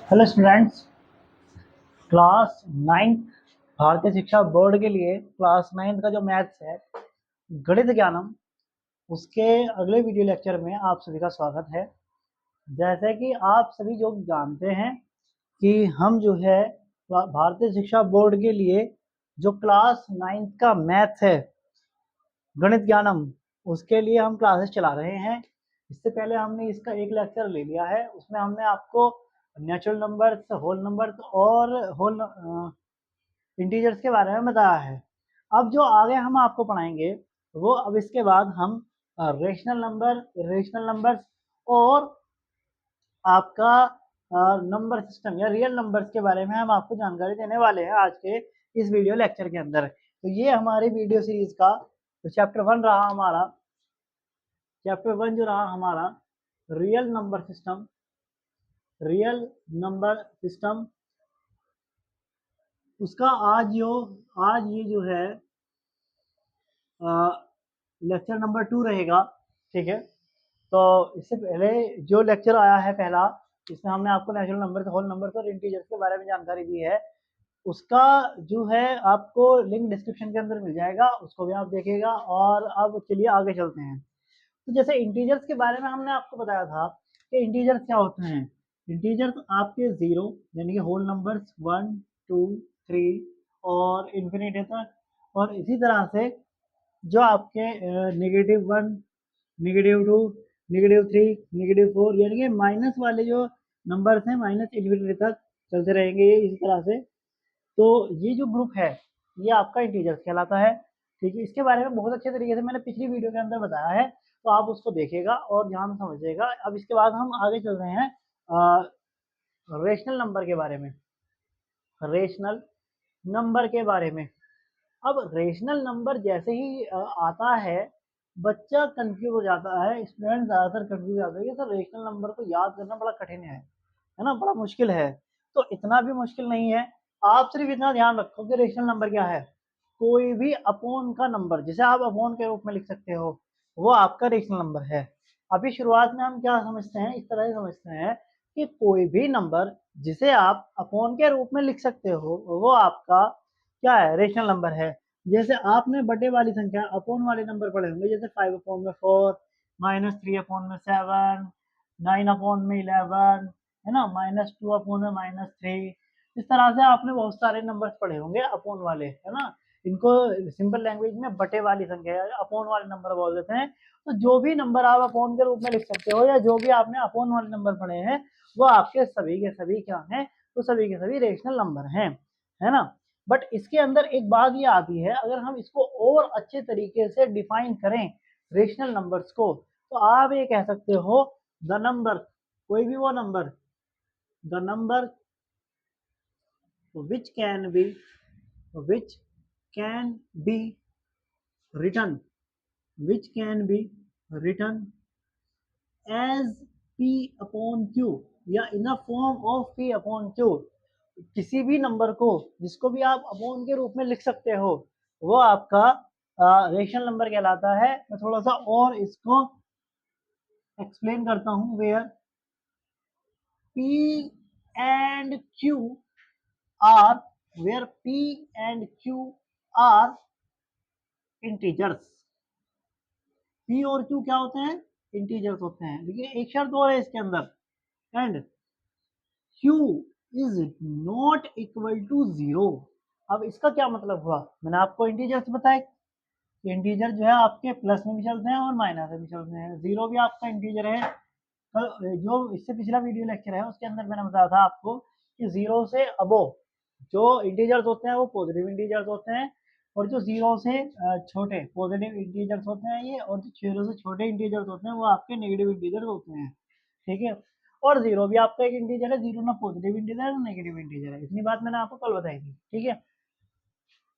Hello students, class ninth भारतीय शिक्षा board के लिए क्लास नाइन्थ का जो मैथ्स है गणित ज्ञानम, उसके अगले वीडियो लेक्चर में आप सभी का स्वागत है। जैसे कि आप सभी जो जानते हैं कि हम जो है भारतीय शिक्षा बोर्ड के लिए जो क्लास नाइन्थ का मैथ्स है गणित ज्ञानम, उसके लिए हम क्लासेस चला रहे हैं। इससे पहले हमने इसका एक लेक्चर ले लिया है, उसमें हमने आपको नेचुरल नंबर्स, होल नंबर्स और होल इंटीजर्स के बारे में बताया है। अब जो आगे हम आपको पढ़ाएंगे वो अब इसके बाद हम रेशनल नंबर, इरेशनल नंबर्स और आपका नंबर सिस्टम या रियल नंबर्स के बारे में हम आपको जानकारी देने वाले हैं आज के इस वीडियो लेक्चर के अंदर। तो ये हमारी वीडियो सीरीज का तो चैप्टर 1 रहा हमारा। चैप्टर 1 जो रहा हमारा real number system, real number system, उसका आज ये जो है लेक्चर नंबर 2 रहेगा। ठीक है, तो इससे पहले जो लेक्चर आया है पहला, इसमें हमने आपको नेचुरल नंबर, होल नंबर और इंटीजर्स के बारे में जानकारी दी है। उसका जो है आपको लिंक डिस्क्रिप्शन के अंदर मिल जाएगा, उसको भी आप देखिएगा। और अब चलिए आगे चलते हैं। तो जैसे इंटीजर्स के बारे में हमने आपको बताया था कि इंटीजर्स क्या होते हैं। इंटीजर्स आपके जीरो यानी कि होल नंबर्स 1, 2, 3 और इन्फिनिटी तक, और इसी तरह से जो आपके -1, -2, -3, -4 यानी कि माइनस वाले जो नंबर्स हैं माइनस इन्फिनिटी तक चलते रहेंगे ये इसी तरह से। तो ये जो ग्रुप है ये आपका इंटीजर्स कहलाता है। ठीक है, इसके बारे में बहुत अच्छे तरीके से मैंने पिछली वीडियो के अंदर बताया है, तो आप उसको देखिएगा और ध्यान समझिएगा। अब इसके बाद हम आगे चल रहे हैं रेशनल नंबर के बारे में। रेशनल नंबर के बारे में, अब रेशनल नंबर जैसे ही आता है बच्चा कंफ्यूज हो जाता है, स्टूडेंट ज़्यादातर कंफ्यूज हो जाता है कि सर रेशनल नंबर को याद करना बड़ा कठिन है ना, बड़ा मुश्किल है। तो इतना भी मुश्किल नहीं है। आप सिर्फ इतना ध्यान रखो कि रेशनल नंबर क्या है। कोई भी अपोन का नंबर जिसे आप अपोन के रूप में लिख सकते हो वो आपका रेशनल नंबर है। अभी शुरुआत में हम क्या समझते हैं, इस तरह से समझते हैं कि कोई भी नंबर जिसे आप अपोन के रूप में लिख सकते हो वो आपका क्या है, रेशनल नंबर है। जैसे आपने बटे वाली संख्या अपोन वाले नंबर पढ़े होंगे, जैसे 5/4, -3/7, 9/11, है ना, -2/-3। इस तरह से आपने बहुत सारे नंबर्स पढ़े होंगे अपोन वाले, है ना। इनको सिंपल लैंग्वेज में बटे वाली संख्या या अपोन वाले नंबर बोल देते हैं। तो जो भी नंबर आप अपोन के रूप में लिख सकते हो या जो भी आपने अपोन वाले नंबर पढ़े हैं वो आपके सभी के सभी क्या हैं, तो सभी के सभी रेशनल नंबर हैं, है ना। बट इसके अंदर एक बात ये आती है, अगर हम इसको और अच्छे तरीके से डिफाइन करें रेशनल नंबर्स को, तो आप ये कह सकते हो द नंबर, कोई भी वो number, the number which can be which can be written which can be written as p upon q या in the form of p upon q। किसी भी नंबर को जिसको भी आप अपॉन के रूप में लिख सकते हो वो आपका रेशनल नंबर कहलाता है। मैं थोड़ा सा और इसको एक्सप्लेन करता हूँ। Where p and q are where p and q are integers. p और q क्या होते हैं, इंटीजर्स होते हैं। लेकिन एक शर्त और है इसके अंदर, and q is not equal to 0। अब इसका क्या मतलब हुआ, मैंने आपको इंटीजर्स बताए, इंटीजर जो है आपके प्लस में भी चलते हैं और माइनस में भी चलते हैं। 0 भी आपका इंटीजर है। तो जो इससे पिछला वीडियो लेक्चर है उसके अंदर मैंने बताया था आपको कि 0 से अबो जो इंटीजर्स होते हैं वो पॉजिटिव इंटीजर्स होते हैं, और जो 0 से छोटे पॉजिटिव इंटीजर्स होते हैं ये, और जो 0 से छोटे इंटीजर्स होते हैं वो आपके नेगेटिव इंटीजर्स होते हैं। ठीक है, और 0 भी आपका एक इंटीजर है, 0 ना पॉजिटिव इंटीजर है ना नेगेटिव इंटीजर है। इतनी बात मैंने आपको कल बताई थी। ठीक है,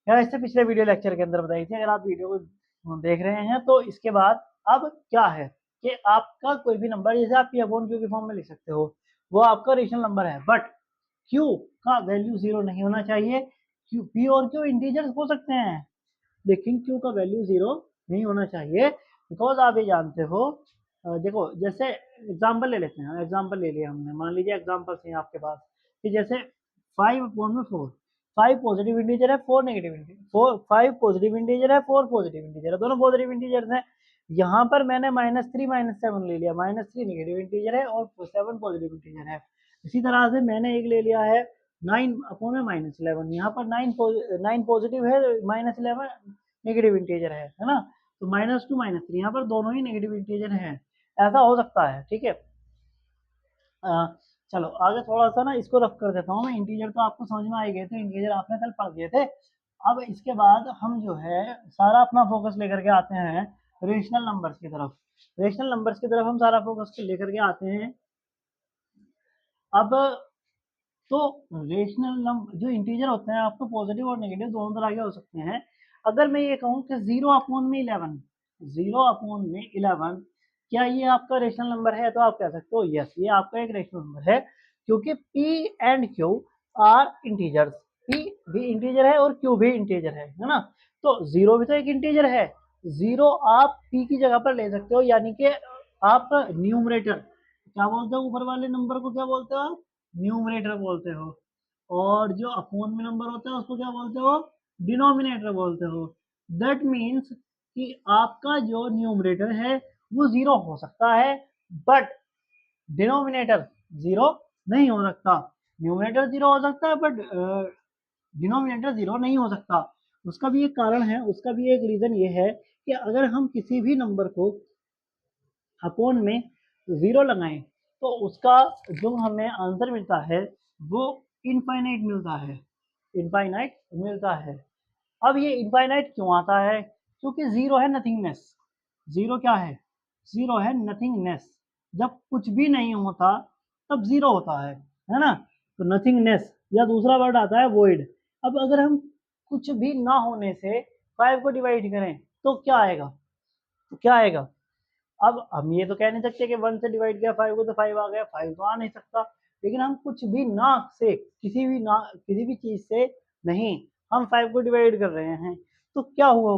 या इससे पिछले वीडियो लेक्चर के अंदर बताई थी, अगर आप वीडियो को देख रहे हैं। तो इसके बाद अब क्या है कि आपका कोई भी नंबर जैसे आप p/q की फॉर्म में लिख सकते हो वो आपका रेशनल नंबर है, बट q का वैल्यू 0 नहीं होना चाहिए। p और q इंटीजर्स हो सकते हैं लेकिन q का वैल्यू 0 नहीं होना चाहिए, बिकॉज आप ये जानते हो देखो जैसे एग्जाम्पल ले लेते हैं, एग्जाम्पल ले लिया हमने, मान लीजिए एग्जाम्पल्स हैं आपके पास कि जैसे 5/4, 5 पॉजिटिव इंटीजर है, 4 नेगेटिव इंटीजर, 5 पॉजिटिव इंटीजर है, 4 पॉजिटिव इंटीजर है, दोनों पॉजिटिव इंटीजर्स हैं। यहाँ पर मैंने -3 -7 ले लिया, -3 नेगेटिव इंटीजर है और 7 पॉजिटिव इंटीजर है। इसी तरह से मैंने एक ले लिया है 9/11, यहाँ पर 9 पॉजिटिव है, -11 नेगेटिव इंटीजर है ना। तो -2 -3 यहाँ पर दोनों ही नेगेटिव इंटीजर हैं, ऐसा हो सकता है, ठीक है। चलो आगे थोड़ा सा ना इसको रफ कर देता हूँ मैं। इंटीजर तो आपको समझ में आ ही गए थे, इंटीजर आपने कल पढ़ दिए थे। अब इसके बाद हम जो है सारा अपना फोकस लेकर के आते हैं रेशनल नंबर्स की तरफ। रेशनल नंबर्स की तरफ हम सारा फोकस लेकर के आते हैं। अब तो रेशनल नंबर जो इंटीजर होते हैं आपको पॉजिटिव और नेगेटिव दोनों तरह के हो सकते हैं। अगर मैं ये कहूँ कि 0/11, 0/11 क्या ये आपका रेशनल नंबर है, तो आप कह सकते हो यस ये आपका एक रेशनल नंबर है, क्योंकि P and Q are integers. P भी इंटीजर है और Q भी इंटीजर है ना। तो 0 भी तो एक इंटीजर है, 0 आप P की जगह पर ले सकते हो, यानी कि आप न्यूमरेटर क्या बोलते हो, ऊपर वाले नंबर को क्या बोलते हो आप, न्यूमरेटर बोलते हो। और जो अपोन में नंबर होता है उसको क्या बोलते हो, डिनोमिनेटर बोलते हो। दैट मीन्स कि आपका जो न्यूमरेटर है वो 0 हो सकता है, बट डिनोमिनेटर 0 नहीं हो सकता। न्यूमरेटर 0 हो सकता है बट डिनोमिनेटर 0 नहीं हो सकता। उसका भी एक कारण है, उसका भी एक रीजन ये है कि अगर हम किसी भी नंबर को अपोन में 0 लगाएं तो उसका जो हमें आंसर मिलता है वो इनफाइनाइट मिलता है, इनफाइनाइट मिलता है। अब ये इनफाइनाइट क्यों आता है, क्योंकि 0 है नथिंगनेस। 0 क्या है, 0 है नथिंगनेस। जब कुछ भी नहीं होता तब 0 होता है ना। तो नथिंगनेस, या दूसरा वर्ड आता है वॉइड। अब अगर हम कुछ भी ना होने से 5 को डिवाइड करें तो क्या आएगा, तो क्या आएगा। अब हम ये तो कह नहीं सकते कि 1 से डिवाइड किया 5 को तो 5 आ गया, 5 तो आ नहीं सकता। लेकिन हम कुछ भी ना से किसी भी चीज से नहीं, हम 5 को डिवाइड कर रहे हैं तो क्या हुआ,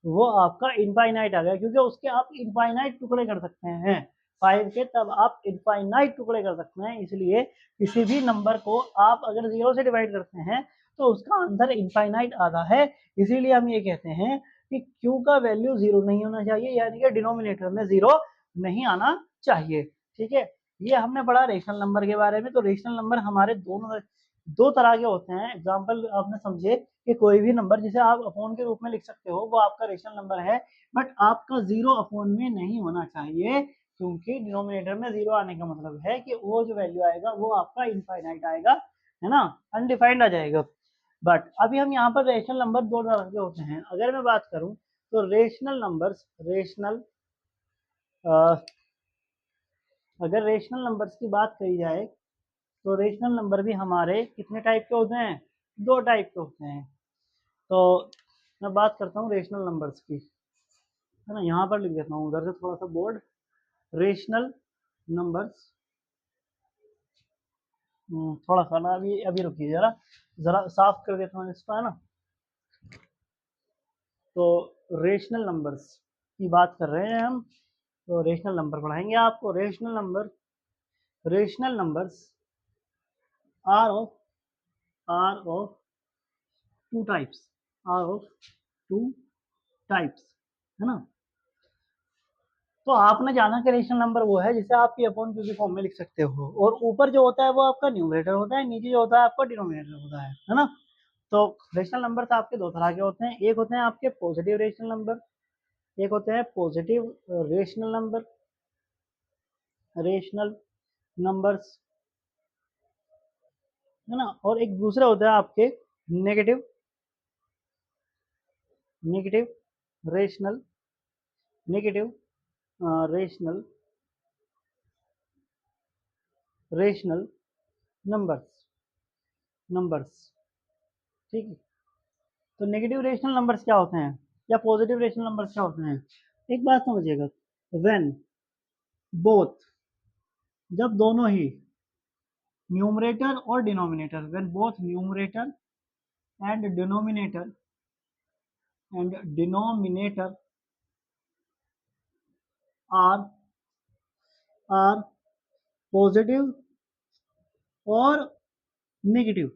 वो आपका इनफाइनाइट आ गया, क्योंकि उसके आप इनफाइनाइट टुकड़े कर सकते हैं। 5 के तब आप इनफाइनाइट टुकड़े कर सकते हैं, इसलिए किसी भी नंबर को आप अगर 0 से डिवाइड करते हैं तो उसका आंसर इनफाइनाइट आता है। इसीलिए हम ये कहते हैं कि Q का वैल्यू 0 नहीं होना चाहिए, यानी कि डिनोमिनेटर में 0 नहीं आना चाहिए, ठीक है। ये हमने पढ़ा रेशनल नंबर के बारे में। तो रेशनल नंबर हमारे दो तरह के होते हैं। एग्जाम्पल आपने समझे कि कोई भी नंबर जिसे आप अपॉन के रूप में लिख सकते हो वो आपका रेशनल नंबर है, बट आपका 0 अपॉन में नहीं होना चाहिए, क्योंकि डिनोमिनेटर में 0 आने का मतलब है कि वो जो वैल्यू आएगा वो आपका इनफाइनाइट आएगा, है ना, अनडिफाइंड आ जाएगा। बट अभी हम यहाँ पर रेशनल नंबर दो तरह के होते हैं। अगर मैं बात करूँ तो अगर रेशनल नंबर्स की बात करी जाए तो रेशनल नंबर भी हमारे कितने टाइप के होते हैं, दो टाइप के होते हैं। तो मैं बात करता हूँ रेशनल नंबर्स की, है ना। यहाँ पर लिख देता हूँ उधर से थोड़ा सा बोर्ड, रेशनल नंबर्स। थोड़ा सा ना अभी अभी रुकिए, जरा जरा साफ कर देता हूँ इसको, है ना। तो रेशनल नंबर्स की बात कर रहे हैं हम, तो रेशनल नंबर पढ़ाएंगे आपको। Rational numbers are of two types, are of two types, है ना। तो आपने जाना कि रेशनल नंबर वो है जिसे आप पी अपॉन क्यू की फॉर्म में लिख सकते हो, और ऊपर जो होता है वो आपका न्यूमरेटर होता है, नीचे जो होता है आपका डिनोमिनेटर होता है ना। तो रेशनल नंबर आपके दो तरह के होते हैं, एक होते हैं आपके पॉजिटिव रेशनल नंबर, एक होते हैं positive rational number, rational numbers, है ना। और एक दूसरे होते हैं आपके negative negative rational negative rational rational numbers numbers, ठीक है। तो नेगेटिव रेशनल नंबर्स क्या होते हैं या पॉजिटिव रेशनल नंबर्स क्या होते हैं, एक बात समझिएगा। व्हेन बोथ, जब दोनों ही न्यूमरेटर और denominator, when both numerator and denominator are are positive और नेगेटिव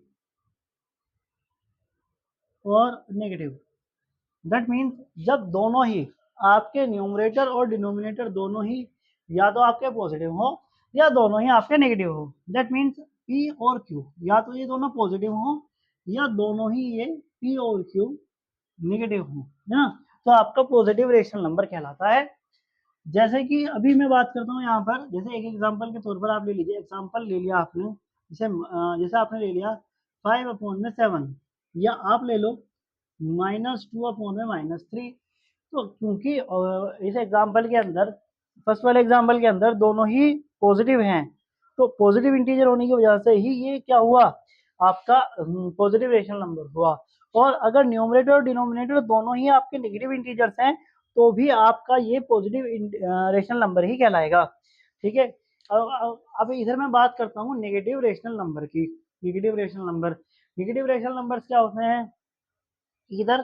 दैट मीन्स जब दोनों ही आपके न्यूमरेटर और डिनोमिनेटर दोनों ही या तो आपके पॉजिटिव हो या दोनों ही आपके नेगेटिव हो, दैट मीन्स पी और क्यू या तो ये दोनों पॉजिटिव हो या दोनों ही ये पी और क्यू नेगेटिव हो, है ना, तो आपका पॉजिटिव रेशनल नंबर कहलाता है। जैसे कि अभी मैं बात करता हूँ यहाँ पर, जैसे एक एग्जांपल के तौर पर आप ले लीजिए, एग्जांपल ले लिया आपने, जैसे आपने ले लिया 5/7 या आप ले लो -2/-3। तो क्योंकि इस एग्जांपल के अंदर, फर्स्ट वाले एग्जांपल के अंदर दोनों ही पॉजिटिव हैं, तो पॉजिटिव इंटीजर होने की वजह से ही ये क्या हुआ, आपका पॉजिटिव रेशनल नंबर हुआ। और अगर न्यूमरेटर और डिनोमिनेटर दोनों ही आपके नेगेटिव इंटीजर्स हैं तो भी आपका ये पॉजिटिव रेशनल नंबर ही कहलाएगा। ठीक है, अब इधर मैं बात करता हूँ नेगेटिव रेशनल नंबर की। नेगेटिव रेशनल नंबर्स क्या होते हैं, इधर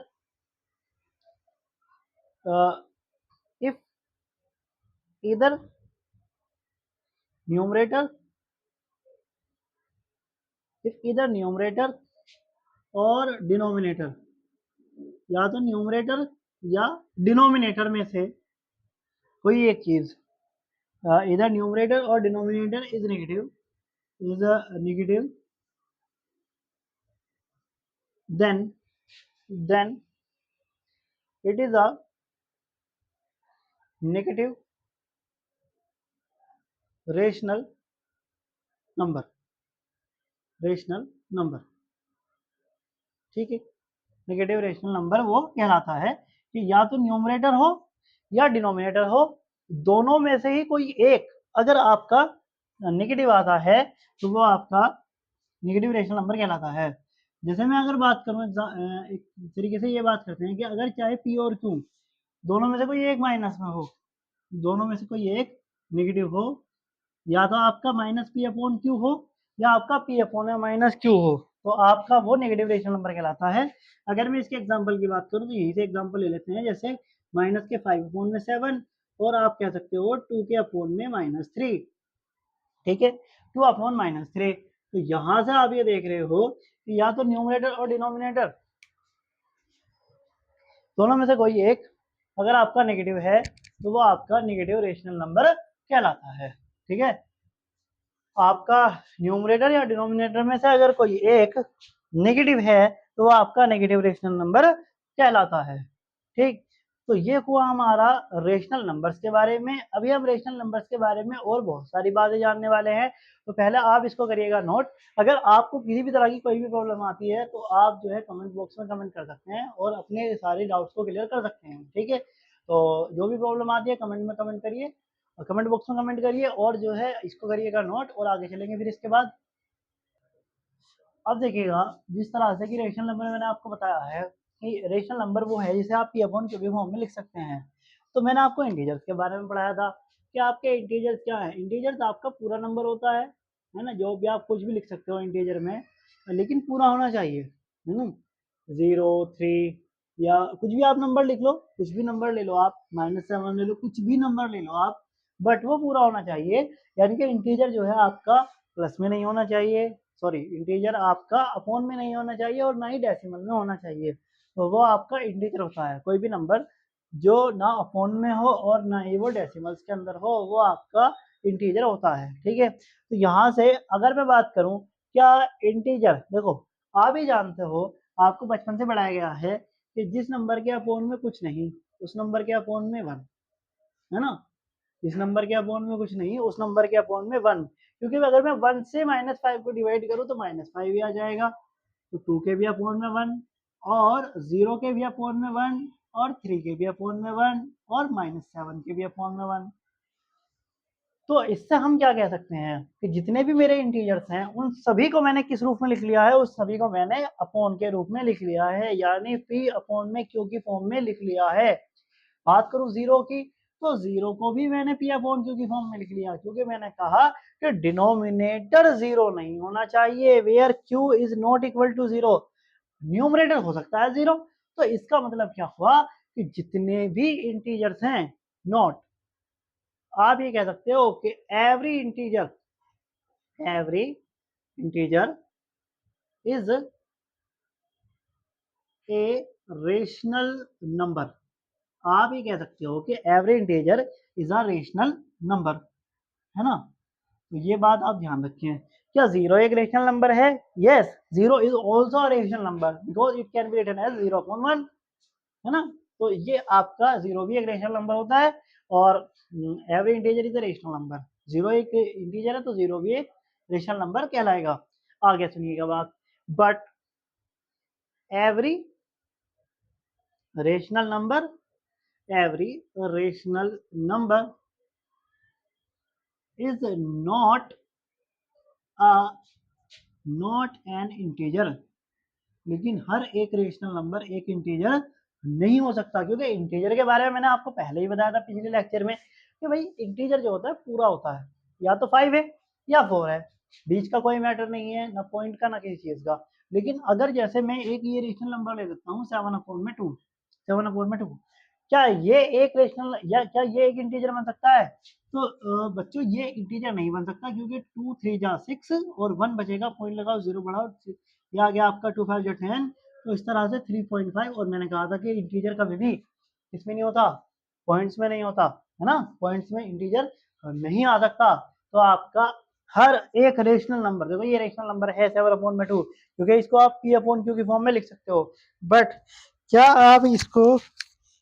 इफ इधर न्यूमरेटर और डिनोमिनेटर, या तो न्यूमरेटर या डिनोमिनेटर में से कोई एक चीज, इधर न्यूमरेटर और denominator is negative, then it is a negative rational number. ठीक है, नेगेटिव रेशनल नंबर वो कहलाता है कि या तो न्यूमरेटर हो या डिनोमिनेटर हो, दोनों में से ही कोई एक अगर आपका नेगेटिव आता है तो वो आपका नेगेटिव रेशनल नंबर कहलाता है। जैसे मैं अगर बात करूं एक तरीके से ये बात करते हैं कि अगर चाहे पी और क्यू दोनों में से कोई एक माइनस में हो, दोनों में से कोई एक नेगेटिव हो, या तो आपका -p/q हो या आपका p/-q हो, तो आपका वो नेगेटिव रेशनल नंबर कहलाता है। अगर मैं इसके एग्जांपल की बात करूं तो यही से एग्जांपल ले लेते हैं, जैसे -5/7 और आप कह सकते हो 2/-3। ठीक है, 2/-3। तो यहां से आप ये देख रहे हो कि या तो न्यूमरेटर और डिनोमिनेटर दोनों में से कोई एक अगर आपका नेगेटिव है तो वो आपका नेगेटिव रेशनल नंबर कहलाता है। ठीक है, आपका न्यूमरेटर या डिनोमिनेटर में से अगर कोई एक नेगेटिव है तो वो आपका नेगेटिव रेशनल नंबर कहलाता है। ठीक, तो ये हुआ हमारा रेशनल नंबर्स के बारे में। अभी हम रेशनल नंबर्स के बारे में और बहुत सारी बातें जानने वाले हैं, तो पहले आप इसको करिएगा नोट। अगर आपको किसी भी तरह की कोई भी प्रॉब्लम आती है तो आप जो है कमेंट बॉक्स में कमेंट कर सकते हैं और अपने सारे डाउट्स को क्लियर कर सकते हैं। ठीक है, तो जो भी प्रॉब्लम आती है कमेंट में कमेंट करिए और कमेंट बॉक्स में कमेंट करिए और जो है इसको करिएगा नोट और आगे चलेंगे फिर इसके बाद। अब देखिएगा, जिस तरह से कि रेशनल नंबर मैंने आपको बताया है कि रेशनल नंबर वो है जिसे आप p/q फॉर्म में लिख सकते हैं। तो मैंने आपको इंटीजर्स के बारे में पढ़ाया था कि आपके इंटीजर्स क्या है। इंटीजर्स आपका पूरा नंबर होता है ना, जो भी आप कुछ भी लिख सकते हो इंटीजर में, लेकिन पूरा होना चाहिए, है ना। 0, 3 या कुछ भी आप नंबर लिख लो, कुछ भी नंबर ले लो आप, -7 ले लो, कुछ भी नंबर ले लो आप, बट वो पूरा होना चाहिए। यानी कि इंटीजर जो है आपका प्लस में नहीं होना चाहिए, सॉरी इंटीजर आपका अपॉन में नहीं होना चाहिए और ना ही डेसिमल में होना चाहिए, तो वो आपका इंटीजर होता है। कोई भी नंबर जो ना अपॉन में हो और ना ही वो डेसिमल्स के अंदर हो वो आपका इंटीजर होता है। ठीक है, तो यहाँ से अगर मैं बात करूँ क्या इंटीजर, देखो आप ही जानते हो, आपको बचपन से पढ़ाया गया है कि जिस नंबर के अपॉन में कुछ नहीं उस नंबर के अपॉन में 1, है ना। इस नंबर के अपॉन में कुछ नहीं उस नंबर के अपॉन में 1, क्योंकि अगर मैं 1 से -5 को डिवाइड करूँ तो -5 ही आ जाएगा। तो 2 के भी अपॉन में 1 और 0 के भी अपॉन में 1 और 3 के भी अपॉन में 1 और -7 के भी अपॉन में 1। तो इससे हम क्या कह सकते हैं कि जितने भी मेरे इंटीजर्स हैं उन सभी को मैंने किस रूप में लिख लिया है, उस सभी को मैंने अपॉन के रूप में लिख लिया है, यानी p/q की फॉर्म में लिख लिया है। बात करूं जीरो की, तो जीरो को भी मैंने p/q की फॉर्म में लिख लिया, क्योंकि मैंने कहा कि डिनोमिनेटर जीरो नहीं होना चाहिए, where q is not equal to zero. Numerator हो सकता है जीरो, तो इसका मतलब क्या हुआ कि जितने भी इंटीजर्स हैं नॉट आप ये कह सकते हो कि every integer is a rational number. आप ये कह सकते हो कि every integer is a rational number, है ना। तो ये बात आप ध्यान रखें। क्या जीरो एक रेशनल नंबर है? Yes, zero is also a rational number because it can be written as 0.1, है ना। तो ये आपका जीरो भी एक रेशनल नंबर होता है और every integer is a rational number. Zero एक इंटीजर है तो जीरो भी एक रेशनल नंबर कहलाएगा। आगे सुनिएगा बात, but every rational number every rational number is a not an integer। लेकिन हर एक रेशनल नंबर एक इंटीजर नहीं हो सकता, क्योंकि इंटीजर के बारे में मैंने आपको पहले ही बताया था पिछले लेक्चर में कि भाई इंटीजर जो होता है पूरा होता है, या तो 5 है या 4 है, बीच का कोई मैटर नहीं है, ना पॉइंट का ना किसी चीज का। लेकिन अगर जैसे मैं एक ये रेशनल नंबर ले लेता हूँ 7/2, क्या ये एक रेशनल या क्या ये एक इंटीजर बन सकता है? तो बच्चों ये इंटीजर नहीं बन सकता, क्योंकि 2 3 जा 6 और 1 बचेगा, पॉइंट लगाओ, 0 बढ़ाओ, ये आ गया आपका 2 5 जा 10। तो इस तरह से 3.5। और मैंने कहा था कि इंटीजर कभी भी इसमें नहीं होता, पॉइंट्स में नहीं होता, है ना। पॉइंट्स में इंटीजर नहीं आ सकता। तो आपका हर एक रेशनल नंबर, देखो ये रेशनल नंबर है 7/2, क्योंकि इसको आप P/Q की फॉर्म में लिख सकते हो। बट क्या आप इसको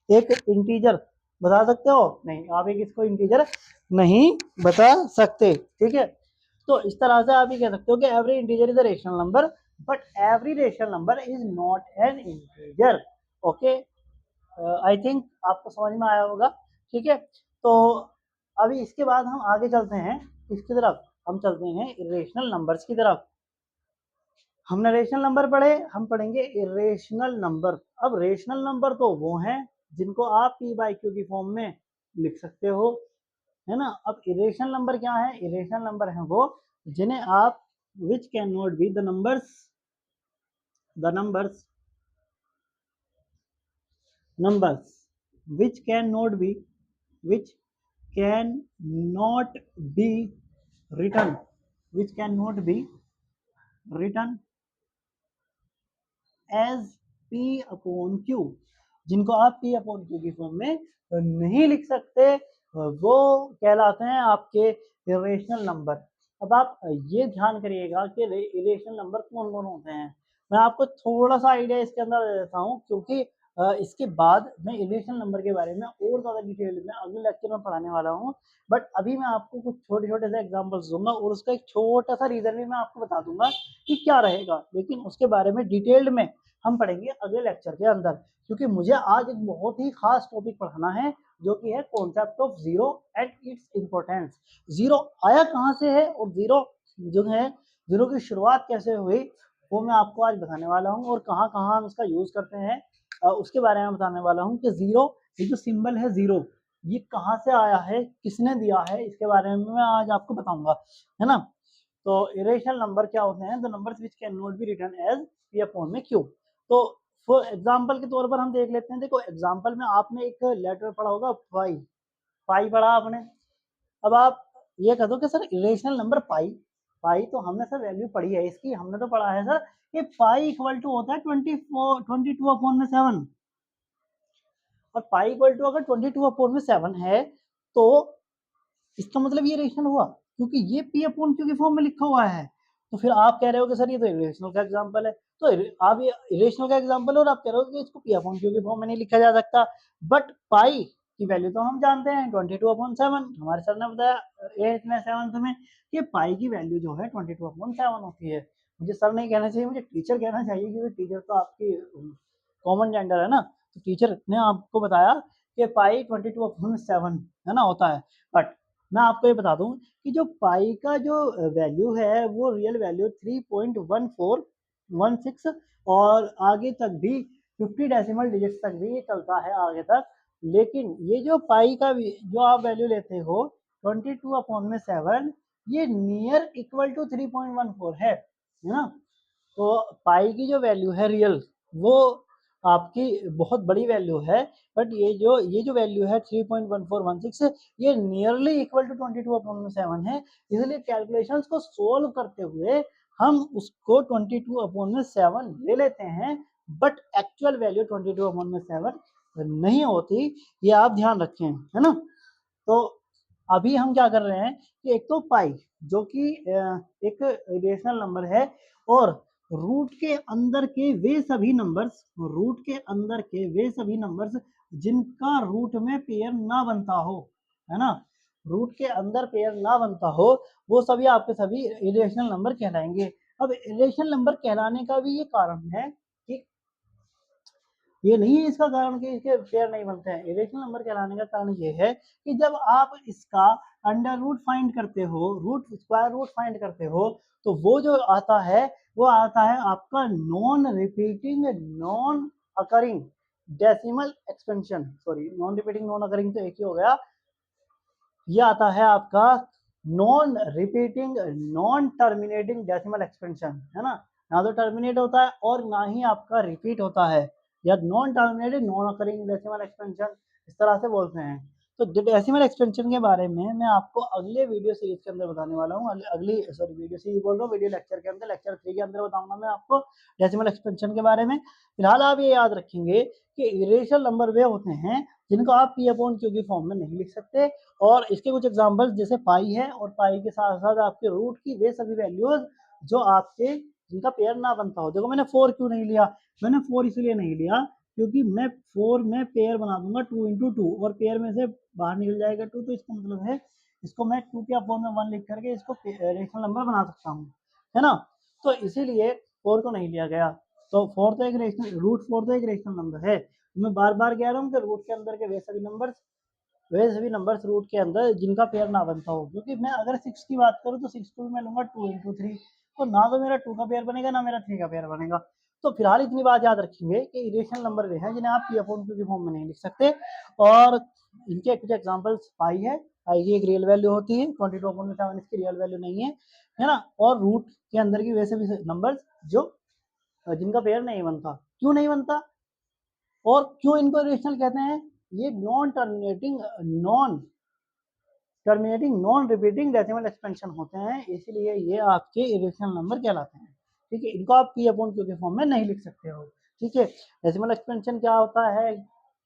एक इंटीजर बता सकते हो? नहीं, आप एक इसको इंटीजर नहीं बता सकते, ठीक है। तो इस तरह से आप ये कह सकते हो कि every integer is a rational number but every rational number is not an integer. Okay, I think आपको समझ में आया होगा, ठीक है। तो अभी इसके बाद हम आगे चलते हैं, इसकी तरफ हम चलते हैं इरेशनल नंबर्स की तरफ। हमने रेशनल नंबर पढ़े, हम पढ़ेंगे इरेशनल नंबर। अब रेशनल नंबर तो वो हैं जिनको आप P/Q की फॉर्म में लिख सकते हो, है ना। अब इरेशनल नंबर क्या है? इरेशनल नंबर है वो जिन्हें आप which can not be the numbers which cannot be which cannot be written which cannot be written as P/Q, जिनको आप P/Q की फॉर्म में नहीं लिख सकते, वो कहलाते हैं आपके इरेशनल नंबर। अब आप ये ध्यान करिएगा कि इरेशनल नंबर कौन कौन होते हैं। मैं आपको थोड़ा सा आइडिया इसके अंदर दे देता हूँ, क्योंकि इसके बाद मैं इरेशनल नंबर के बारे में और ज़्यादा डिटेल में अगले लेक्चर में पढ़ाने वाला हूँ। बट अभी मैं आपको कुछ छोटे छोटे से एग्जाम्पल्स दूंगा और उसका एक छोटा सा रीजन भी मैं आपको बता दूंगा कि क्या रहेगा, लेकिन उसके बारे में डिटेल्ड में हम पढ़ेंगे अगले लेक्चर के अंदर, क्योंकि मुझे आज एक बहुत ही खास टॉपिक पढ़ाना है जो कि है concept of zero and its importance. Zero आया कहाँ से है और जीरो जो है, जीरो की शुरुआत कैसे हुई, वो मैं आपको आज बताने वाला हूँ, और कहाँ कहाँ हम उसका यूज करते हैं उसके बारे में बताने वाला हूँ कि जीरो, ये जो सिंबल है जीरो, ये कहाँ से आया है, किसने दिया है, इसके बारे में मैं आज आपको बताऊंगा, है ना। तो इरेशनल नंबर क्या होते हैं? The numbers which can not be written as P/Q। तो फॉर एग्जांपल के तौर पर हम देख लेते हैं। देखो एग्जांपल में आपने एक लेटर पढ़ा होगा पाई, पाई पढ़ा आपने। अब आप ये कह दो कि सर इरेशनल नंबर पाई, पाई तो हमने सर वैल्यू पढ़ी है इसकी, हमने तो पढ़ा है सर कि पाई इक्वल टू होता है 22/7। और पाई इक्वल टू अगर 22/7 है तो इसका मतलब ये रेशनल हुआ, क्योंकि ये P/Q की फॉर्म में लिखा हुआ है। तो फिर आप कह रहे हो कि सर ये तो इरेशनल का एग्जांपल है, तो आप ये इरेशनल का एग्जांपल और आप कह रहे हो कि इसको P/Q की फॉर्म में नहीं लिखा जा सकता। बट पाई की वैल्यू तो हम जानते हैं 22/7, हमारे सर ने बताया 8th में 7th में कि पाई की वैल्यू जो है 22/7 होती है। मुझे सर नहीं कहना चाहिए, मुझे टीचर कहना चाहिए, क्योंकि टीचर तो आपकी कॉमन जेंडर है ना। तो टीचर ने आपको बताया कि पाई 22/7 है ना होता है। बट मैं आपको ये बता दूं कि जो पाई का जो वैल्यू है वो रियल वैल्यू 3.1416 और आगे तक भी 50 डेसिमल डिजिट्स तक भी चलता है आगे तक। लेकिन ये जो पाई का जो आप वैल्यू लेते हो 22/7, ये नियर इक्वल टू 3.14 है ना। तो पाई की जो वैल्यू है रियल, वो आपकी बहुत बड़ी वैल्यू है, बट ये जो वैल्यू है 3.1416 ये नियरली इक्वल टू 22/7 है, इसलिए कैलकुलेशंस को सोल्व करते हुए हम उसको 22/7 ले लेते हैं, बट एक्चुअल वैल्यू 22/7 नहीं होती, ये आप ध्यान रखें, है ना। तो अभी हम क्या कर रहे हैं कि एक तो पाई जो कि एक रेशनल नंबर है, और रूट के अंदर के वे सभी नंबर्स जिनका रूट में पेयर ना बनता हो, है ना, रूट के अंदर पेयर ना बनता हो, वो सभी आपके सभी इरेशनल नंबर कहलाएंगे। अब इरेशनल नंबर कहलाने का भी ये कारण है कि ये नहीं है इसका कारण कि इसके पेयर नहीं बनते हैं। इरेशनल नंबर कहलाने का कारण ये है कि जब आप इसका अंडर रूट फाइंड करते हो, स्क्वायर रूट फाइंड करते हो, तो वो जो आता है वो आता है आपका non repeating non occurring decimal expansion, sorry non repeating non occurring तो एक ही हो गया, ये आता है आपका non repeating non terminating decimal expansion, है ना, ना तो टर्मिनेट होता है और ना ही आपका रिपीट होता है, या non terminated non occurring decimal expansion इस तरह से बोलते हैं। तो डेसिमल एक्सपेंशन के बारे में मैं आपको अगले वीडियो सीरीज के अंदर बताने वाला हूँ, अगली सॉरी वीडियो सीरीज बोल रहा हूँ, वीडियो लेक्चर के अंदर, लेक्चर 3 के अंदर बताऊंगा मैं आपको डेसिमल एक्सपेंशन के बारे में। फिलहाल आप ये याद रखेंगे कि इरेशनल नंबर वे होते हैं जिनको आप पी अपॉन क्यू की फॉर्म में नहीं लिख सकते, और इसके कुछ एग्जांपल्स जैसे पाई है, और पाई के साथ साथ आपके रूट की वे सभी वैल्यूज जो आपके जिनका पेयर ना बनता हो। देखो मैंने 4 क्यों नहीं लिया, मैंने 4 इसलिए नहीं लिया क्योंकि मैं 4 में पेयर बना दूंगा 2 इंटू 2, और पेयर में से बाहर निकल जाएगा 2, तो इसका मतलब है इसको मैं 2 के अपॉन में 1 लिख करके इसको रेशनल नंबर बना सकता हूँ, है ना। तो इसीलिए 4 को नहीं लिया गया। तो 4 तो एक रेशनल रूट 4 तो एक रेशनल नंबर है। मैं बार बार कह रहा हूँ कि रूट के अंदर के वे सभी नंबर्स रूट के अंदर जिनका पेयर ना बनता हो, क्योंकि मैं अगर 6 की बात करूँ तो 6 को मैं लूंगा 2 इंटू 3, तो ना तो मेरा 2 का पेयर बनेगा ना मेरा 3 का पेयर बनेगा। तो फिलहाल इतनी बात याद रखेंगे कि इरेशनल नंबर वे हैं जिन्हें आप पी अपॉन क्यू की फॉर्म में नहीं लिख सकते, और इनके कुछ एग्जांपल्स पाई है, पाई की एक रियल वैल्यू होती है, 22/7 इसकी रियल वैल्यू नहीं है ना, और रूट के अंदर की वैसे भी नंबर्स जो जिनका पेयर नहीं बनता, क्यों नहीं बनता और क्यों इनको इरेशनल कहते हैं, ये non non repeating decimal expansion होते हैं, इसलिए ये आपके इरेशनल नंबर कहलाते हैं। ठीक है, इनको आप पी अपॉन क्यू के फॉर्म में नहीं लिख सकते हो। ठीक है, डेसिमल एक्सपेंशन क्या होता है,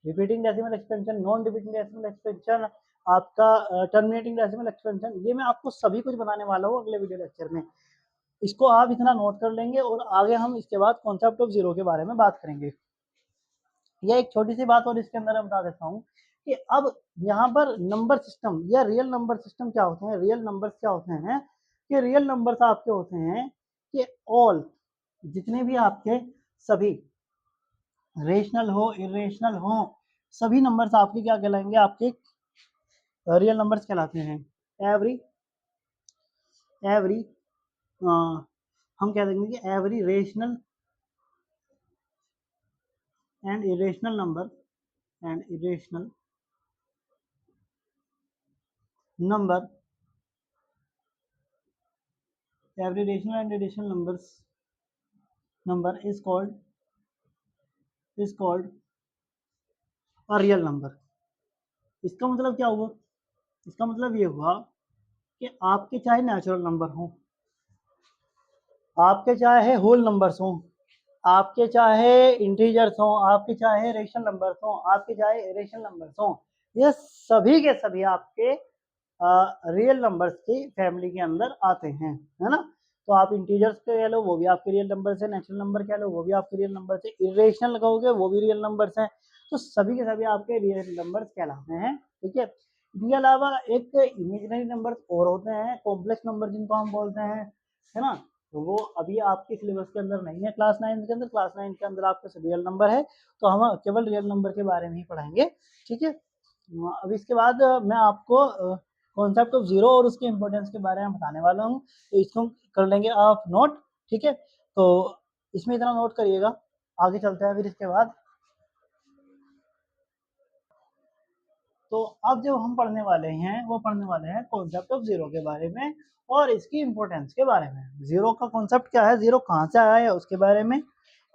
repeating decimal expansion, non repeating decimal expansion, आपका टर्मिनेटिंग डेसिमल एक्सपेंशन, ये मैं आपको सभी कुछ बताने वाला हूँ अगले वीडियो लेक्चर में। इसको आप इतना नोट कर लेंगे, और आगे हम इसके बाद कॉन्सेप्ट ऑफ जीरो के बारे में बात करेंगे। यह एक छोटी सी बात और इसके अंदर मैं बता देता हूँ कि अब यहाँ पर नंबर सिस्टम या रियल नंबर सिस्टम क्या होते हैं, रियल नंबर्स क्या होते हैं, कि रियल नंबर्स आपके होते हैं कि ऑल जितने भी आपके सभी रेशनल हो इरेशनल हो, सभी नंबर्स आपके क्या कहलाएंगे, आपके रियल नंबर्स कहलाते हैं। एवरी एवरी हम कह देंगे कि every rational and irrational number every rational and irrational number is called a real number। इसका मतलब क्या हुआ, इसका मतलब ये हुआ कि आपके चाहे नेचुरल नंबर हो, आपके चाहे होल नंबर्स हो, आपके चाहे इंटीजर्स हो, आपके चाहे रेशनल नंबर्स हो, आपके चाहे इरेशनल नंबर्स हो, ये सभी के सभी आपके रियल नंबर्स की फैमिली के अंदर आते हैं, है ना। तो आप इंटीजर्स कह लो वो भी आपके रियल नंबर्स है, नेचुरल नंबर कह लो वो भी आपके रियल नंबर्स है, इरेशनल कहोगे वो भी रियल नंबर्स हैं, तो सभी के सभी आपके रियल नंबर्स कहलाते हैं। ठीक है, इनके अलावा एक इमेजिनरी नंबर्स और होते हैं, कॉम्प्लेक्स नंबर जिनको हम बोलते हैं, है ना, तो वो अभी आपके सिलेबस के अंदर नहीं है, क्लास 9 के अंदर, क्लास 9 के अंदर आपके रियल नंबर है, तो हम केवल रियल नंबर के बारे में ही पढ़ाएंगे। ठीक है, अब इसके बाद मैं आपको कॉन्सेप्ट ऑफ जीरो और उसके इंपॉर्टेंस के बारे में बताने वाला हूँ, तो इसको कर लेंगे आप नोट। ठीक है, तो इसमें इतना नोट करिएगा, आगे चलते हैं फिर इसके बाद। तो अब जो हम पढ़ने वाले हैं वो पढ़ने वाले हैं कॉन्सेप्ट ऑफ जीरो के बारे में और इसकी इंपॉर्टेंस के बारे में। जीरो का कॉन्सेप्ट क्या है, जीरो कहाँ से आया है उसके बारे में,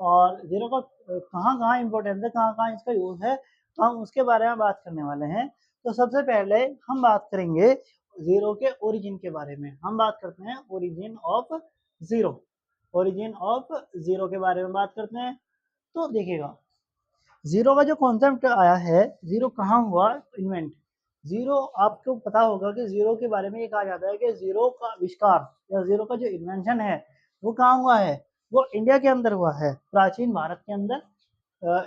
और जीरो का कहाँ कहाँ इम्पोर्टेंस है, कहाँ कहाँ इसका यूज है, तो हम उसके बारे में बात करने वाले हैं। तो सबसे पहले हम बात करेंगे जीरो के ओरिजिन के बारे में। हम बात करते हैं origin of zero, origin of zero के बारे में बात करते हैं। तो देखिएगा जीरो का जो कॉन्सेप्ट आया है, जीरो कहाँ हुआ इन्वेंट। जीरो आपको पता होगा कि जीरो के बारे में ये कहा जाता है कि जीरो का आविष्कार या जीरो का जो इन्वेंशन है वो कहाँ हुआ है, वो इंडिया के अंदर हुआ है, प्राचीन भारत के अंदर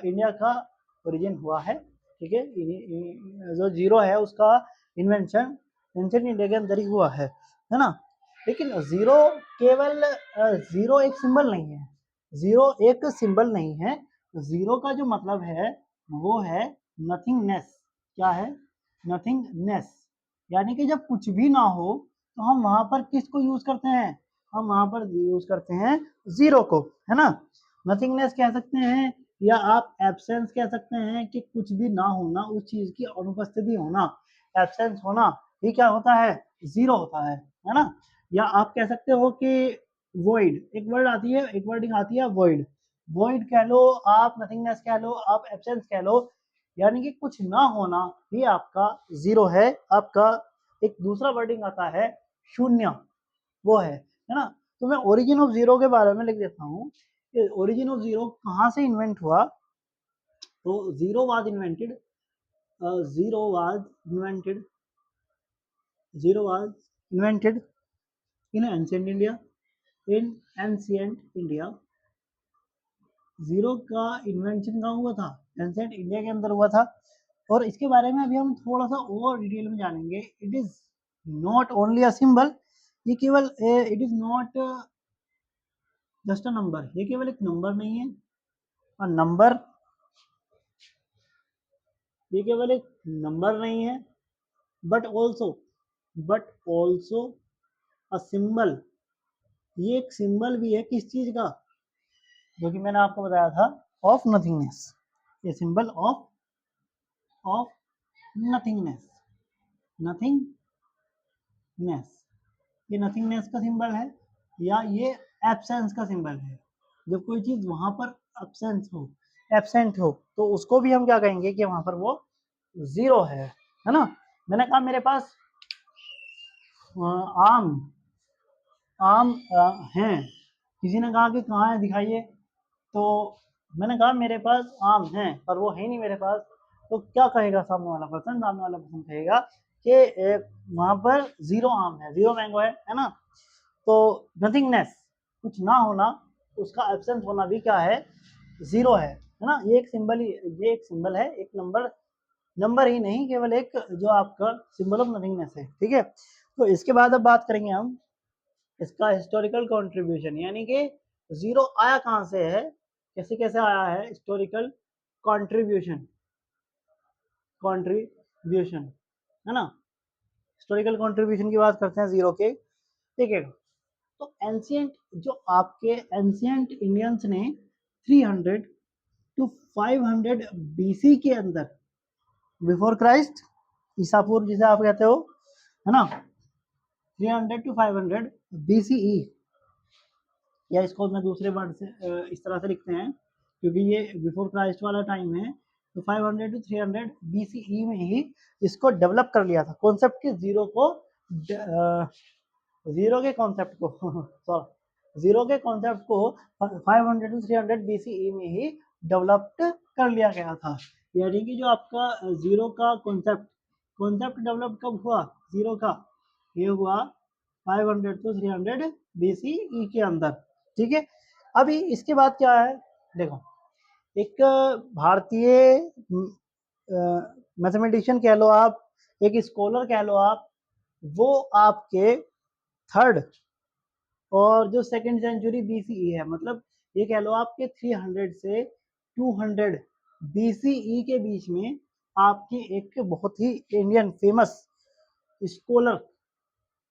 इंडिया का ओरिजिन हुआ है। ठीक है, जो जीरो है उसका इन्वेंशन एंशिएंट इंडिया के अंदर ही हुआ है ना। लेकिन जीरो केवल जीरो एक सिंबल नहीं है, जीरो एक सिंबल नहीं है। जीरो का जो मतलब है वो है नथिंगनेस। क्या है? नथिंगनेस। यानी कि जब कुछ भी ना हो तो हम वहां पर किसको यूज करते हैं, हम वहां पर यूज करते हैं जीरो को, है ना। नथिंगनेस कह सकते हैं या आप एब्सेंस कह सकते हैं कि कुछ भी ना होना, उस चीज की अनुपस्थिति होना, एब्सेंस होना, ये क्या होता है, जीरो होता है ना। या आप कह सकते हो कि वॉइड, एक वर्ड आती है, एक वर्डिंग आती है वॉइड, वॉइड कह लो आप, नथिंगनेस कह लो आप, एब्सेंस कह लो, यानी कि कुछ ना होना भी आपका जीरो है। आपका एक दूसरा वर्डिंग आता है शून्य, वो है ना। तो मैं ओरिजिन ऑफ जीरो के बारे में लिख देता हूँ कि ओरिजिन ऑफ जीरो कहाँ से इन्वेंट हुआ। तो zero was invented, zero was invented, zero was invented in ancient India, in ancient India. Zero का इन्वेंशन कहाँ हुआ था, एंशिएंट इंडिया के अंदर हुआ था। और इसके बारे में अभी हम थोड़ा सा और डिटेल में जानेंगे। It is not only a symbol, ये केवल it is not just a number, ये केवल एक नंबर नहीं है। और नंबर, ये केवल एक नंबर नहीं है, but also, but also a symbol, ये एक सिंबल भी है किस चीज का, जो कि मैंने आपको बताया था, ऑफ नथिंगनेस। ये सिंबल ऑफ नथिंगनेस, नथिंगनेस, ये नथिंगनेस का सिंबल है या ये एब्सेंस का सिंबल है। जब कोई चीज वहां पर एब्सेंस हो, एब्सेंट हो, तो उसको भी हम क्या कहेंगे कि वहां पर वो जीरो है ना। मैंने कहा मेरे पास आम, आम हैं, किसी ने कहा कि कहाँ है दिखाइए, तो मैंने कहा मेरे पास आम हैं पर वो है नहीं मेरे पास, तो क्या कहेगा सामने वाला पर्सन, सामने वाला पर्सन कहेगा कि वहां पर जीरो आम है, जीरो मैंगो है ना। तो नथिंगनेस, कुछ ना होना, उसका एब्सेंस होना भी क्या है, जीरो है ना। ये एक सिंबल ही, ये एक सिंबल है, एक नंबर, नंबर ही नहीं, केवल एक जो आपका सिंबल ऑफ नथिंगनेस है। ठीक है, तो इसके बाद अब बात करेंगे हम इसका हिस्टोरिकल कंट्रीब्यूशन, यानी कि जीरो आया कहाँ से है, कैसे कैसे आया है, हिस्टोरिकल कंट्रीब्यूशन, कंट्रीब्यूशन, है ना। हिस्टोरिकल कंट्रीब्यूशन की बात करते हैं जीरो के। ठीक है, तो एंशियंट, जो आपके एंशियंट इंडियंस ने 300 टू 500 बीसी के अंदर, बिफोर क्राइस्ट, ईसापुर जिसे आप कहते हो, है ना, 300 टू 500 बीसीई, या इसको मैं दूसरे वर्ड से इस तरह से लिखते हैं क्योंकि ये बिफोर क्राइस्ट वाला टाइम है। तो 500 टू 300 बीसीई में ही इसको डेवलप कर लिया था, कॉन्सेप्ट के जीरो को, जीरो के कॉन्सेप्ट को सॉरी, जीरो के कॉन्सेप्ट को 500 टू 300 बीसीई में ही डेवलप्ड कर लिया गया था। यानी कि जो आपका जीरो का कॉन्सेप्ट, कॉन्सेप्ट डेवलप कब हुआ जीरो का, ये हुआ 500 टू 300 बीसीई के अंदर। ठीक है, अभी इसके बाद क्या है, देखो एक भारतीय मैथमेटिशियन कह लो आप, एक स्कॉलर कह लो आप, वो आपके थर्ड और जो सेकेंड सेंचुरी बीसीई है, मतलब ये कह लो आपके 300 से 200 बीसीई के बीच में आपकी एक बहुत ही Indian famous scholar,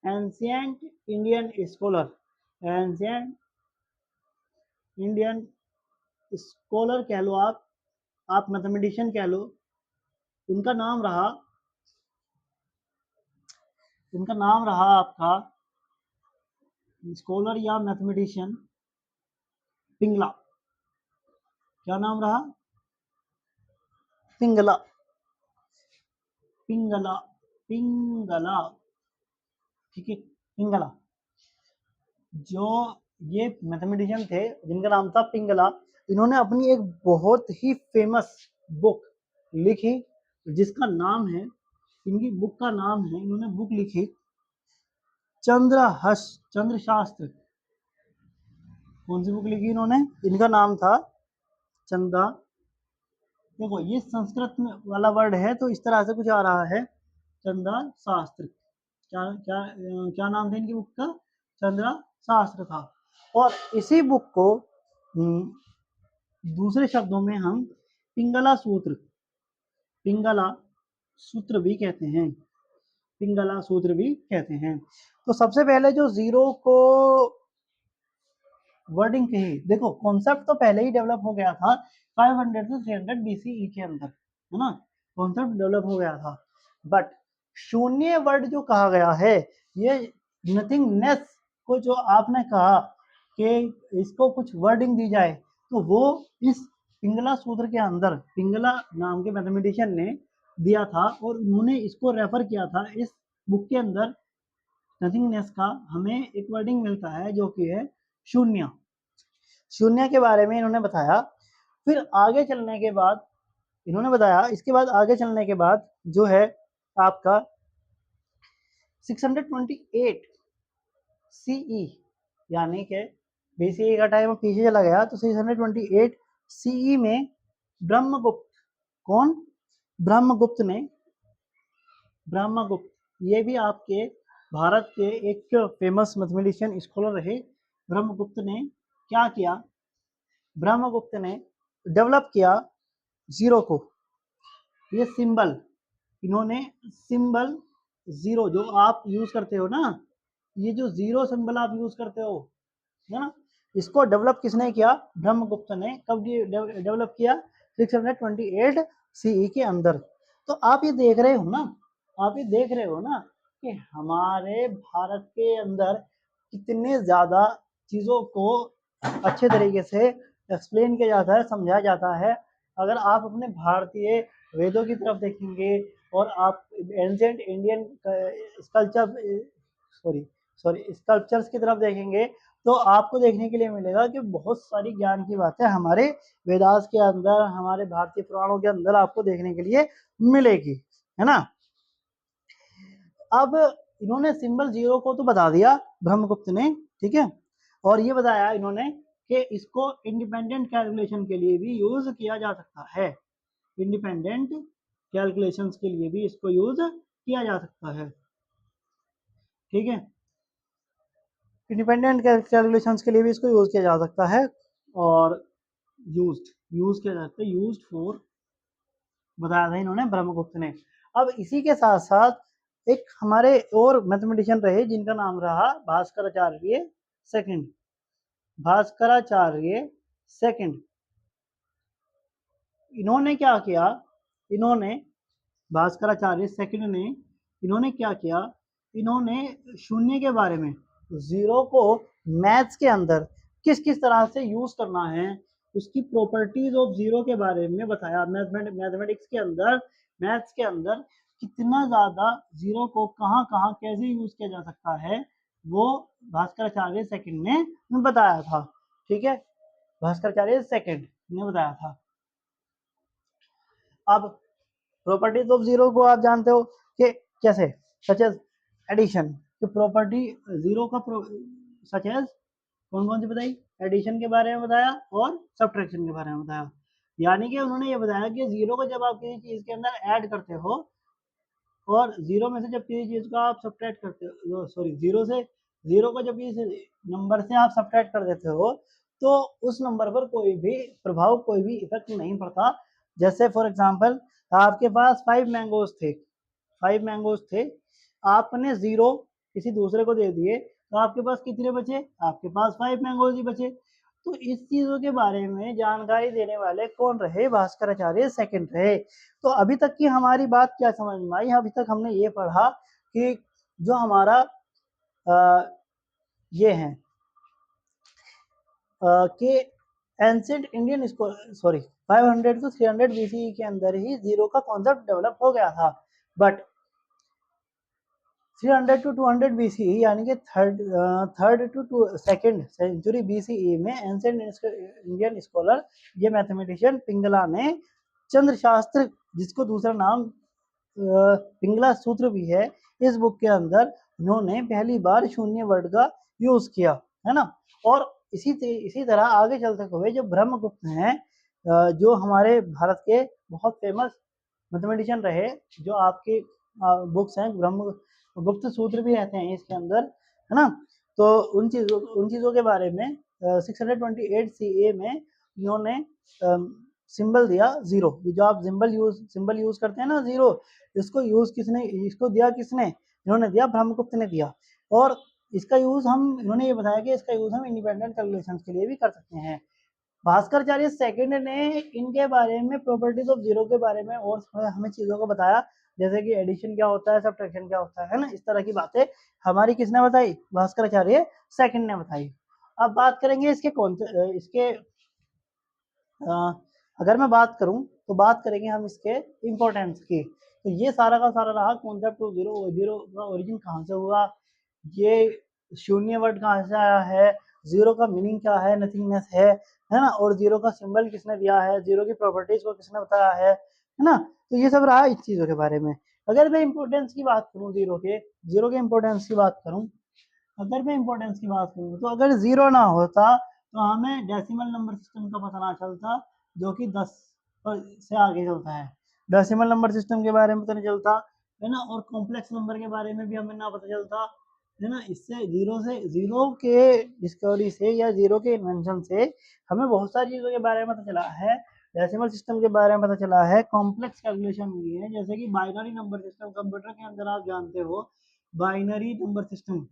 ancient Indian scholar, ancient Indian scholar कह लो आप मैथमेटिशियन कह लो, उनका नाम रहा, उनका नाम रहा आपका स्कॉलर या मैथमेटिशियन पिंगला, क्या नाम रहा? पिंगला, पिंगला, पिंगला, ठीक है, पिंगला। जो ये मैथमेटिशियन थे जिनका नाम था पिंगला, इन्होंने अपनी एक बहुत ही फेमस बुक लिखी जिसका नाम है, इनकी बुक का नाम है, इन्होंने बुक लिखी चंद्रहस, चंद्र शास्त्र। कौन सी बुक लिखी इन्होंने? इनका नाम था चंदा, देखो ये संस्कृत में वाला वर्ड है तो इस तरह से कुछ आ रहा है, चंदा शास्त्र। क्या क्या क्या नाम था इनकी बुक का? चंद्रा शास्त्र था। और इसी बुक को दूसरे शब्दों में हम पिंगला सूत्र, पिंगला सूत्र भी कहते हैं, पिंगला सूत्र भी कहते हैं। तो सबसे पहले जो जीरो को वर्डिंग कही, देखो कॉन्सेप्ट तो पहले ही डेवलप हो गया था 500 से 300 BCE के अंदर, है ना, कॉन्सेप्ट डेवलप हो गया था। बट शून्य वर्ड जो कहा गया है, ये नथिंगनेस को जो आपने कहा कि इसको कुछ वर्डिंग दी जाए, तो वो इस पिंगला सूत्र के अंदर पिंगला नाम के मैथमेटिशियन ने दिया था और उन्होंने इसको रेफर किया था। इस बुक के अंदर नथिंगनेस का हमें एक वर्डिंग मिलता है जो कि है शून्य, शून्य के बारे में इन्होंने बताया। फिर आगे चलने के बाद इन्होंने बताया, इसके बाद आगे चलने के बाद जो है आपका 628 CE, यानी कि BCE का टाइम पीछे चला गया तो 628 CE में ब्रह्मगुप्त, कौन? ब्रह्मगुप्त ने, ब्रह्मगुप्त ये भी आपके भारत के एक फेमस मैथमेटिशियन स्कॉलर रहे। ब्रह्मगुप्त ने क्या किया? ब्रह्मगुप्त ने डेवलप किया जीरो को, ये सिंबल, इन्होंने सिंबल जीरो जो आप यूज करते हो ना, ये जो जीरो सिंबल आप यूज करते हो, है ना, इसको डेवलप किसने किया? ब्रह्मगुप्त ने। कब डेवलप किया? 628 CE के अंदर। तो आप ये देख रहे हो ना, आप ये देख रहे हो ना कि हमारे भारत के अंदर कितने ज्यादा चीजों को अच्छे तरीके से एक्सप्लेन किया जाता है, समझाया जाता है। अगर आप अपने भारतीय वेदों की तरफ देखेंगे और आप एंशिएंट इंडियन स्कल्पचर स्कल्पचर्स की तरफ देखेंगे तो आपको देखने के लिए मिलेगा कि बहुत सारी ज्ञान की बातें हमारे वेदास के अंदर, हमारे भारतीय पुराणों के अंदर आपको देखने के लिए मिलेगी, है ना। अब इन्होंने सिंबल जीरो को तो बता दिया ब्रह्मगुप्त ने, ठीक है, और ये बताया इन्होंने कि इसको इंडिपेंडेंट कैलकुलेशन के लिए भी यूज किया जा सकता है, इंडिपेंडेंट कैलकुलेशंस के लिए भी इसको यूज किया जा सकता है, ठीक है, इंडिपेंडेंट कैलकुलेशंस के लिए भी इसको यूज किया जा सकता है। और यूज किया जाता है, यूज्ड फॉर, बताया था इन्होंने ब्रह्मगुप्त ने। अब इसी के साथ साथ एक हमारे और मैथमेटिशियन रहे जिनका नाम रहा भास्कराचार्य सेकंड, भास्कराचार्य सेकंड। इन्होंने क्या किया? इन्होंने, भास्कराचार्य सेकंड ने, इन्होंने क्या किया? इन्होंने शून्य के बारे में, जीरो को मैथ्स के अंदर किस किस तरह से यूज करना है, उसकी प्रॉपर्टीज ऑफ जीरो के बारे में बताया। मैथमेटिक्स के अंदर, मैथ्स के अंदर कितना ज्यादा जीरो को कहाँ कहाँ कैसे यूज किया जा सकता है, वो भास्कराचार्य सेकंड ने बताया था, ठीक है, भास्कराचार्य सेकंड ने बताया था। अब प्रॉपर्टीज ऑफ जीरो को आप जानते हो कि कैसे, सच एज एडिशन, कि प्रॉपर्टी जीरो का सच एज कौन कौन सी बताई? एडिशन के बारे में बताया और सब्ट्रैक्शन के बारे में बताया। यानी कि उन्होंने ये बताया कि जीरो को जब आप किसी चीज के अंदर ऐड करते हो और जीरो में से जब किसी चीज को आप सब्ट्रैक्ट करते हो, सॉरी जीरो को जब किसी नंबर से आप सब्ट्रैक्ट कर देते हो तो उस नंबर पर कोई भी प्रभाव, कोई भी इफेक्ट नहीं पड़ता। जैसे फॉर एग्जांपल आपके पास 5 मैंगोज थे, 5 मैंगोज थे, आपने जीरो किसी दूसरे को दे दिए तो आपके पास कितने बचे? आपके पास 5 मैंगोज ही बचे। तो इस चीजों के बारे में जानकारी देने वाले कौन रहे? भास्कराचार्य सेकंड रहे। तो अभी तक की हमारी बात क्या समझ में आई? अभी तक हमने ये पढ़ा कि जो हमारा ये है कि ancient Indian sorry 500 to 300 BCE के अंदर ही जीरो का कॉन्सेप्ट डेवलप हो गया था, बट 300 to 200 बीसीई यानी कि third to second century BCE में एंशियंट इंडियन स्कॉलर ये मैथमेटिशियन पिंगला ने चंद्रशास्त्र, जिसको दूसरा नाम पिंगला सूत्र भी है, इस बुक के अंदर उन्होंने पहली बार शून्य वर्ड का यूज किया, है ना। और इसी तरह आगे चलते हुए जो ब्रह्मगुप्त हैं, जो हमारे भारत के बहुत फेमस मैथमेटिशियन रहे, जो आपकी बुक्स हैं ब्रह्मगुप्त सूत्र भी रहते हैं इसके अंदर, है ना। तो उन चीज़ों के बारे में 628 सीए में इन्होंने सिंबल दिया जीरो। ये जो आप सिंबल यूज करते हैं ना जीरो, इसको दिया किसने? इन्होंने दिया, ब्रह्मगुप्त ने दिया। और इसका यूज इन्होंने ये बताया कि इसका यूज हम इंडिपेंडेंट कैलकुलेशंस के लिए भी कर सकते हैं। भास्कराचार्य सेकंड ने इनके बारे में, प्रॉपर्टीज ऑफ जीरो के बारे में और हमें चीजों को बताया, जैसे कि एडिशन क्या होता है, सब्ट्रैक्शन क्या होता है ना, इस तरह की बातें हमारी किसने बताई? भास्कराचार्य सेकंड ने बताई। अब बात करेंगे इसके अगर मैं बात करूं तो बात करेंगे हम इसके इम्पोर्टेंस की। तो ये सारा का सारा रहा कॉन्सेप्ट ऑफ जीरो। जीरो का ओरिजिन कहाँ से हुआ, ये शून्य वर्ड कहाँ से आया है, जीरो का मीनिंग क्या है, नथिंगनेस है ना, और जीरो का सिंबल किसने दिया है, जीरो की प्रॉपर्टीज को किसने बताया है ना। तो ये सब रहा इस चीजों के बारे में। अगर मैं इंपॉर्टेंस की बात करूं, जीरो के इंपॉर्टेंस की बात करूं, अगर मैं इंपॉर्टेंस की बात करूं तो अगर जीरो ना होता तो हमें डेसिमल नंबर सिस्टम का पता ना चलता, जो कि 10 से आगे चलता है। डेसिमल नंबर सिस्टम के बारे में पता नहीं चलता, है ना, और कॉम्प्लेक्स नंबर के बारे में भी हमें ना पता चलता, है ना। इससे जीरो के डिस्कवरी से या जीरो के इन्वेंशन से हमें बहुत सारी चीज़ों के बारे में पता चला है। डेसिमल सिस्टम के बारे में पता चला है, कॉम्प्लेक्स कैलकुलेशन हुई है, जैसे कि बाइनरी नंबर सिस्टम कंप्यूटर के अंदर आप जानते हो, binary number system,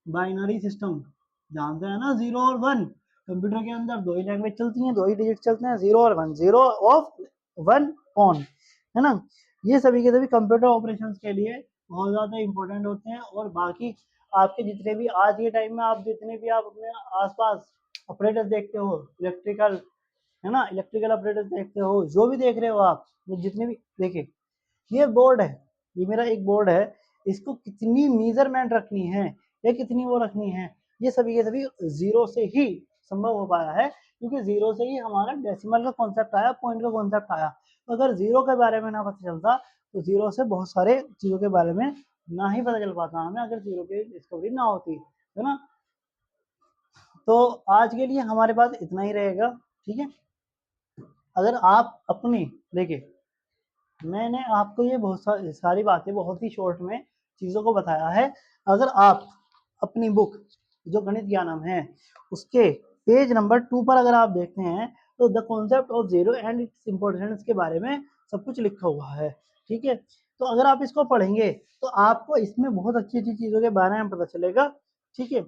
binary system जानते हैं ना, जीरो और वन। कंप्यूटर के अंदर दो ही लैंग्वेज चलती हैं, दो ही डिजिट चलते हैं, जीरो और one, zero of one on, है ना। ये सभी के सभी कंप्यूटर ऑपरेशंस के लिए बहुत ज़्यादा इंपॉर्टेंट होते हैं। और बाकी आपके जितने भी आज के टाइम में आप जितने भी आप अपने आसपास ऑपरेटर्स देखते हो, इलेक्ट्रिकल, है ना, इलेक्ट्रिकल ऑपरेटर्स देखते हो, जो भी देख रहे हो आप, जितने भी देखे, ये बोर्ड है, ये मेरा एक बोर्ड है, इसको कितनी मेजरमेंट रखनी है या कितनी वो रखनी है, ये सभी के सभी जीरो से ही संभव हो पाया है, क्योंकि जीरो से ही हमारा डेसिमल का कॉन्सेप्ट आया, पॉइंट का कॉन्सेप्ट आया। तो अगर जीरो के बारे में ना पता चलता तो जीरो से बहुत सारे चीज़ों के बारे में ना ही पता चल पाता हमें, अगर जीरो की डिस्कवरी ना होती, है ना। तो आज के लिए हमारे पास इतना ही रहेगा, ठीक है। अगर आप अपनी देखिए, मैंने आपको ये बहुत सारी बातें बहुत ही शॉर्ट में चीज़ों को बताया है। अगर आप अपनी बुक जो गणित ज्ञानम है उसके पेज नंबर 2 पर अगर आप देखते हैं तो the concept of zero and its importance के बारे में सब कुछ लिखा हुआ है, ठीक है। तो अगर आप इसको पढ़ेंगे तो आपको इसमें बहुत अच्छी अच्छी चीज़ों के बारे में पता चलेगा, ठीक है।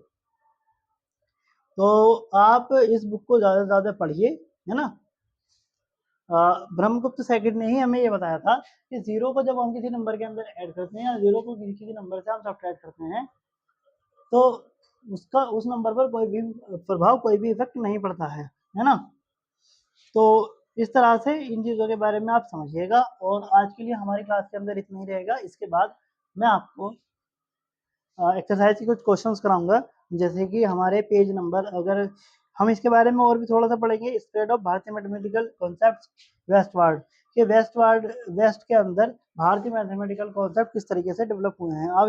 तो आप इस बुक को ज़्यादा से ज़्यादा पढ़िए, है ना। ब्रह्मगुप्त सेकंड ने ही हमें ये बताया था कि जीरो को जब हम किसी नंबर के अंदर ऐड करते हैं या जीरो को किसी नंबर से हम सब्ट्रैक्ट करते हैं तो उसका उस नंबर पर कोई भी प्रभाव, कोई भी इफेक्ट नहीं पड़ता है ना। तो इस तरह से इन चीज़ों के बारे में आप समझिएगा। और आज के लिए हमारी क्लास के अंदर इतना ही रहेगा। इसके बाद मैं आपको एक्सरसाइज के कुछ क्वेश्चंस कराऊंगा, जैसे कि हमारे पेज नंबर, अगर हम इसके बारे में और भी थोड़ा सा पढ़ेंगे, स्प्रेड ऑफ भारतीय मैथमेटिकल कॉन्सेप्ट वेस्टवर्ड, कि वेस्ट के अंदर भारतीय मैथमेटिकल कॉन्सेप्ट किस तरीके से डेवलप हुए हैं। आप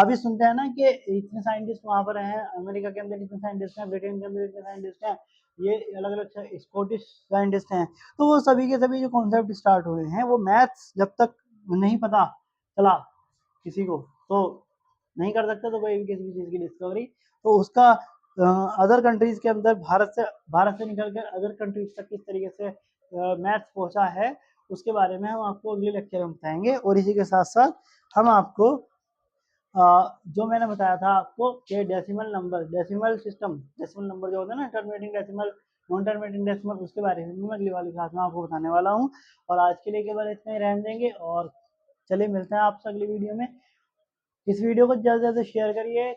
भी सुनते हैं ना कि इतने साइंटिस्ट वहाँ पर हैं, अमेरिका के अंदर इतने साइंटिस्ट हैं, ब्रिटेन के अंदर इतने साइंटिस्ट हैं, ये अलग अलग स्कॉटिश साइंटिस्ट हैं। तो वो सभी के सभी जो कॉन्सेप्ट स्टार्ट हुए हैं, वो मैथ्स जब तक नहीं पता चला किसी को तो नहीं कर सकता, तो कोई भी किसी भी चीज़ की डिस्कवरी, तो उसका अदर कंट्रीज के अंदर भारत से निकल कर अदर कंट्रीज तक किस तरीके से मैथ्स पहुंचा है, उसके बारे में हम आपको अगले लेक्चर में बताएंगे। और इसी के साथ साथ हम आपको जो मैंने बताया था आपको कि डेसिमल नंबर जो होता है ना, terminating decimal, non terminating decimal, उसके बारे में मैं अगली वाली क्लास में आपको बताने वाला हूँ। और आज के लिए केवल इतना ही रहने देंगे, और चलिए मिलते हैं आपसे अगली वीडियो में। इस वीडियो को ज़्यादा से ज़्यादा शेयर करिए,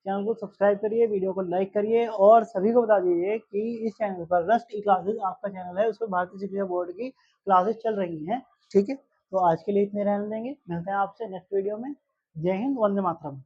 चैनल को सब्सक्राइब करिए, वीडियो को लाइक करिए और सभी को बता दीजिए कि इस चैनल पर रस्ट ई क्लासेस आपका चैनल है, उसमें भारतीय शिक्षा बोर्ड की क्लासेस चल रही हैं। ठीक है, तो आज के लिए इतने रहने देंगे, मिलते हैं आपसे नेक्स्ट वीडियो में। जय हिंद, वंदे मातरम।